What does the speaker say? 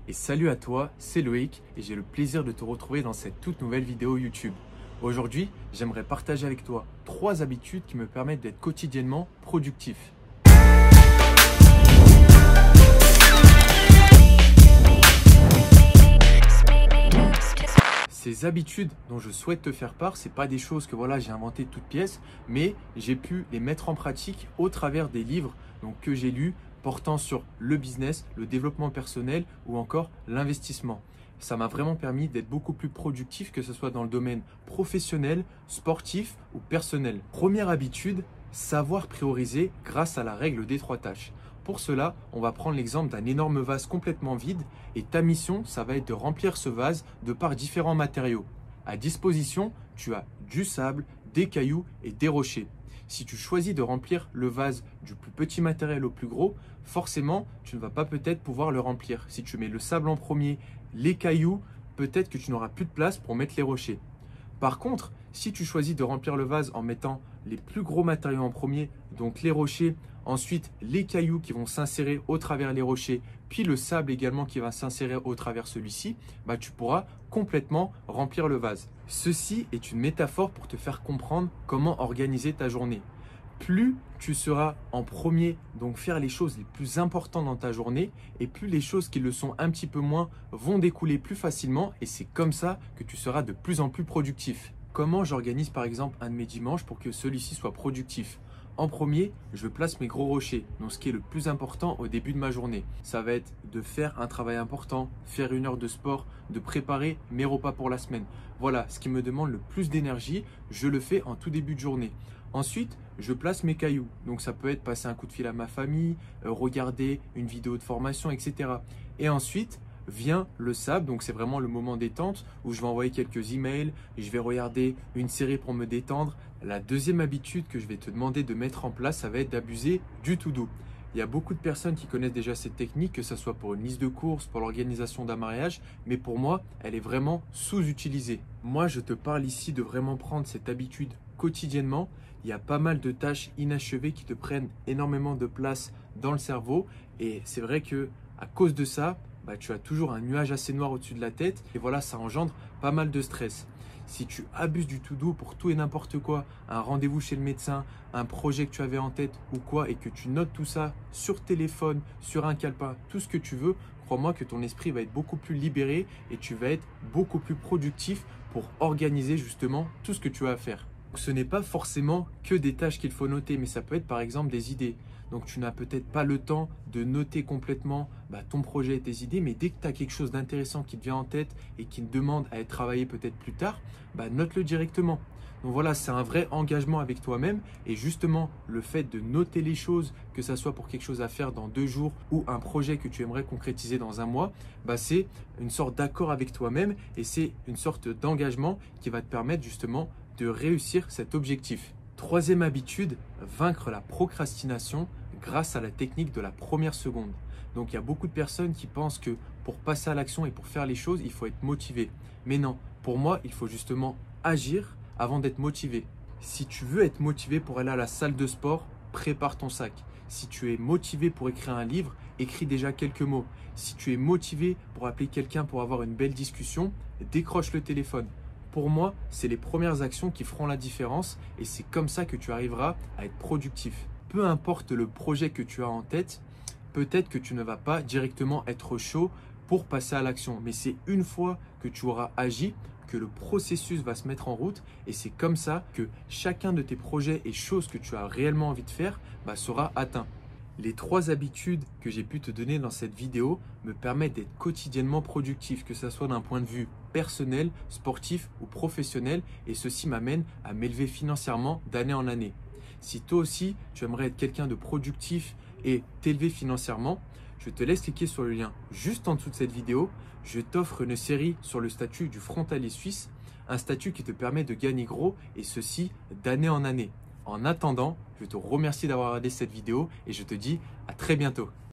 Et salut à toi, c'est Loïc et j'ai le plaisir de te retrouver dans cette toute nouvelle vidéo YouTube. Aujourd'hui, j'aimerais partager avec toi 3 habitudes qui me permettent d'être quotidiennement productif. Ces habitudes dont je souhaite te faire part, ce n'est pas des choses que j'ai inventé toutes pièces, mais j'ai pu les mettre en pratique au travers des livres que j'ai lus portant sur le business, le développement personnel ou encore l'investissement. Ça m'a vraiment permis d'être beaucoup plus productif, que ce soit dans le domaine professionnel, sportif ou personnel. Première habitude, savoir prioriser grâce à la règle des 3 tâches. Pour cela, on va prendre l'exemple d'un énorme vase complètement vide et ta mission, ça va être de remplir ce vase de par différents matériaux. À disposition, tu as du sable, des cailloux et des rochers. Si tu choisis de remplir le vase du plus petit matériel au plus gros, forcément, tu ne vas pas peut-être pouvoir le remplir. Si tu mets le sable en premier, les cailloux, peut-être que tu n'auras plus de place pour mettre les rochers. Par contre, si tu choisis de remplir le vase en mettant les plus gros matériaux en premier, donc les rochers, ensuite les cailloux qui vont s'insérer au travers les rochers, puis le sable également qui va s'insérer au travers celui-ci, tu pourras complètement remplir le vase. Ceci est une métaphore pour te faire comprendre comment organiser ta journée. Plus tu seras en premier, donc faire les choses les plus importantes dans ta journée, et plus les choses qui le sont un petit peu moins vont découler plus facilement, et c'est comme ça que tu seras de plus en plus productif. Comment j'organise par exemple un de mes dimanches pour que celui-ci soit productif? En premier, je place mes gros rochers, donc ce qui est le plus important au début de ma journée. Ça va être de faire un travail important, faire 1 heure de sport, de préparer mes repas pour la semaine. Voilà, ce qui me demande le plus d'énergie, je le fais en tout début de journée. Ensuite, je place mes cailloux. Donc ça peut être passer un coup de fil à ma famille, regarder une vidéo de formation, etc. Et ensuite, vient le sable, donc c'est vraiment le moment détente où je vais envoyer quelques emails, je vais regarder une série pour me détendre. La deuxième habitude que je vais te demander de mettre en place, ça va être d'abuser du to-do. Il y a beaucoup de personnes qui connaissent déjà cette technique, que ce soit pour une liste de courses, pour l'organisation d'un mariage, mais pour moi, elle est vraiment sous-utilisée. Moi, je te parle ici de vraiment prendre cette habitude quotidiennement. Il y a pas mal de tâches inachevées qui te prennent énormément de place dans le cerveau et c'est vrai que à cause de ça, tu as toujours un nuage assez noir au-dessus de la tête et voilà, ça engendre pas mal de stress. Si tu abuses du to-do pour tout et n'importe quoi, un rendez-vous chez le médecin, un projet que tu avais en tête ou quoi, et que tu notes tout ça sur téléphone, sur un calepin, tout ce que tu veux, crois-moi que ton esprit va être beaucoup plus libéré et tu vas être beaucoup plus productif pour organiser justement tout ce que tu as à faire. Ce n'est pas forcément que des tâches qu'il faut noter, mais ça peut être par exemple des idées. Donc tu n'as peut-être pas le temps de noter complètement ton projet et tes idées, mais dès que tu as quelque chose d'intéressant qui te vient en tête et qui demande à être travaillé peut-être plus tard, note-le directement. Donc voilà, c'est un vrai engagement avec toi-même et justement le fait de noter les choses, que ça soit pour quelque chose à faire dans 2 jours ou un projet que tu aimerais concrétiser dans 1 mois, c'est une sorte d'accord avec toi-même et c'est une sorte d'engagement qui va te permettre justement de réussir cet objectif. Troisième habitude, vaincre la procrastination grâce à la technique de la première seconde. Donc il y a beaucoup de personnes qui pensent que pour passer à l'action et pour faire les choses, il faut être motivé. Mais non, pour moi, il faut justement agir avant d'être motivé. Si tu veux être motivé pour aller à la salle de sport, prépare ton sac. Si tu es motivé pour écrire un livre, écris déjà quelques mots. Si tu es motivé pour appeler quelqu'un pour avoir une belle discussion, décroche le téléphone. Pour moi, c'est les premières actions qui feront la différence et c'est comme ça que tu arriveras à être productif. Peu importe le projet que tu as en tête, peut-être que tu ne vas pas directement être chaud pour passer à l'action. Mais c'est une fois que tu auras agi que le processus va se mettre en route et c'est comme ça que chacun de tes projets et choses que tu as réellement envie de faire sera atteint. Les 3 habitudes que j'ai pu te donner dans cette vidéo me permettent d'être quotidiennement productif, que ce soit d'un point de vue personnel, sportif ou professionnel et ceci m'amène à m'élever financièrement d'année en année. Si toi aussi tu aimerais être quelqu'un de productif et t'élever financièrement, je te laisse cliquer sur le lien juste en dessous de cette vidéo. Je t'offre une série sur le statut du frontalier suisse, un statut qui te permet de gagner gros et ceci d'année en année. En attendant, je te remercie d'avoir regardé cette vidéo et je te dis à très bientôt.